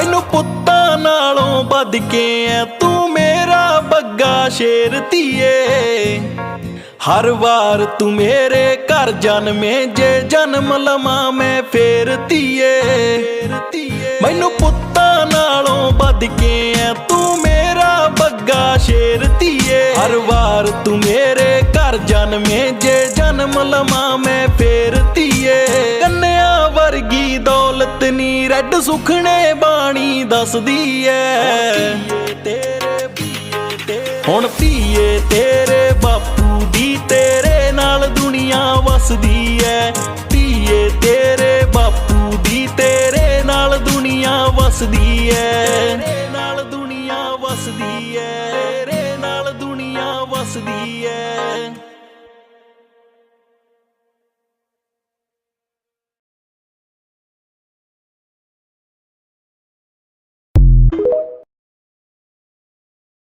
मैनू पुत्तां नालों वध के ऐ तू मेरा बग्गा शेर धीए। हर वार तू मेरे घर जन्मे जे जन्म लवां मैं फेर धीए। मैनू पुत्तां नालों वध के ऐ तू मेरा बग्गा शेर धीए। हर वार तू मेरे घर जन्मे जे जन्म लवां मैं फेर धीए। कन्या वर्गी दौलत नी रैड सुखने बाणी दसदी ऐ। हुण धीए तेरे बापू दी तेरे नाल दुनिया वसदी ऐ। धीए तेरे बापू दी तेरे नाल दुनिया वसदी ऐ।